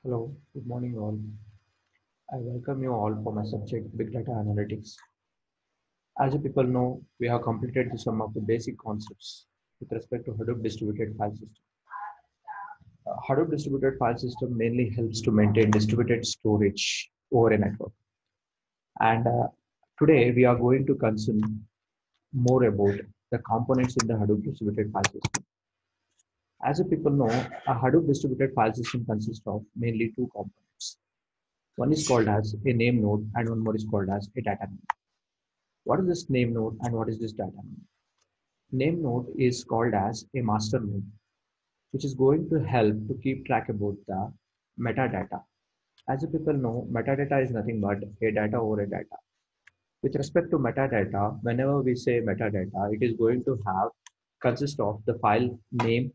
Hello, good morning all. I welcome you all for my subject Big Data Analytics. As you people know, we have completed some of the basic concepts with respect to Hadoop distributed file system. Hadoop distributed file system mainly helps to maintain distributed storage over a network. And today we are going to concern more about the components in the Hadoop distributed file system. As you people know, a Hadoop distributed file system consists of mainly two components. One is called as a name node and one more is called as a data node. What is this name node and what is this data node? Name node is called as a master node, which is going to help to keep track about the metadata. As you people know, metadata is nothing but a data over a data. With respect to metadata, whenever we say metadata, it is going to have consist of the file name,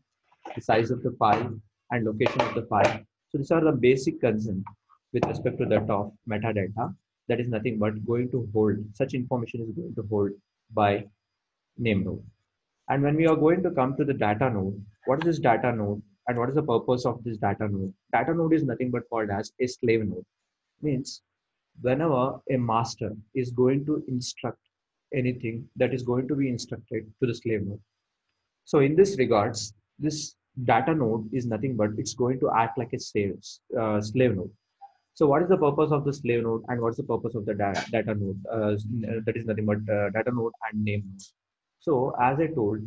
the size of the file, and location of the file. So these are the basic concern with respect to that of metadata. That is nothing but going to hold such information is going to hold by name node. And when we are going to come to the data node, what is this data node and what is the purpose of this data node? Data node is nothing but called as a slave node. Means whenever a master is going to instruct anything that is going to be instructed to the slave node. So in this regards, this data node is nothing but it's going to act like a slave node. So what is the purpose of the slave node and what's the purpose of the data node? That is nothing but data node and name node. So as I told,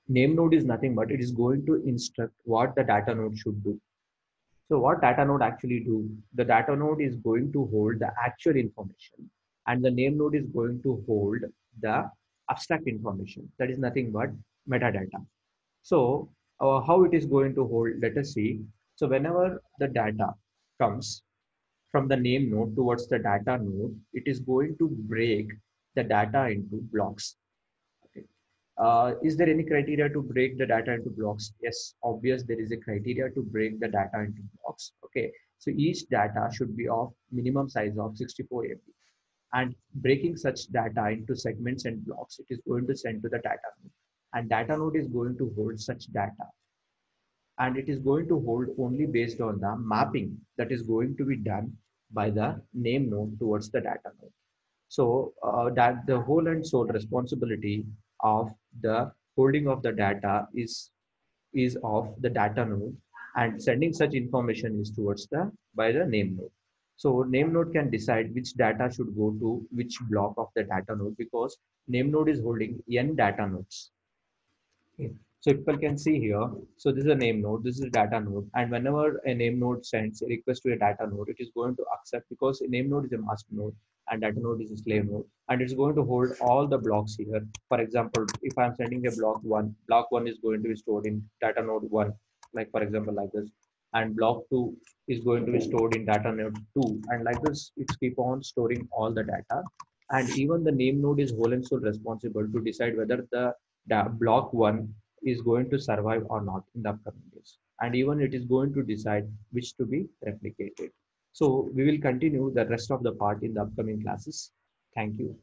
name node is nothing but it is going to instruct what the data node should do. So what data node actually do? The data node is going to hold the actual information and the name node is going to hold the abstract information. That is nothing but metadata. So how it is going to hold, let us see. So whenever the data comes from the name node towards the data node, it is going to break the data into blocks. Okay. Is there any criteria to break the data into blocks? Yes, obvious there is a criteria to break the data into blocks. Okay, so each data should be of minimum size of 64 MB. And breaking such data into segments and blocks, it is going to send to the data node. And data node is going to hold such data. And it is going to hold only based on the mapping that is going to be done by the name node towards the data node. So that the whole and sole responsibility of the holding of the data is of the data node, and sending such information is towards the by the name node. So name node can decide which data should go to which block of the data node because name node is holding n data nodes. Okay. So people can see here, so this is a name node, this is a data node, and whenever a name node sends a request to a data node, it is going to accept because a name node is a master node and data node is a slave node, and it's going to hold all the blocks here. For example, if I'm sending a block one is going to be stored in data node one, like for example like this, and block two is going to be stored in data node two, and like this, it's keep on storing all the data, and even the name node is whole and sole responsible to decide whether the block one is going to survive or not in the upcoming days. And even it is going to decide which to be replicated. So we will continue the rest of the part in the upcoming classes. Thank you.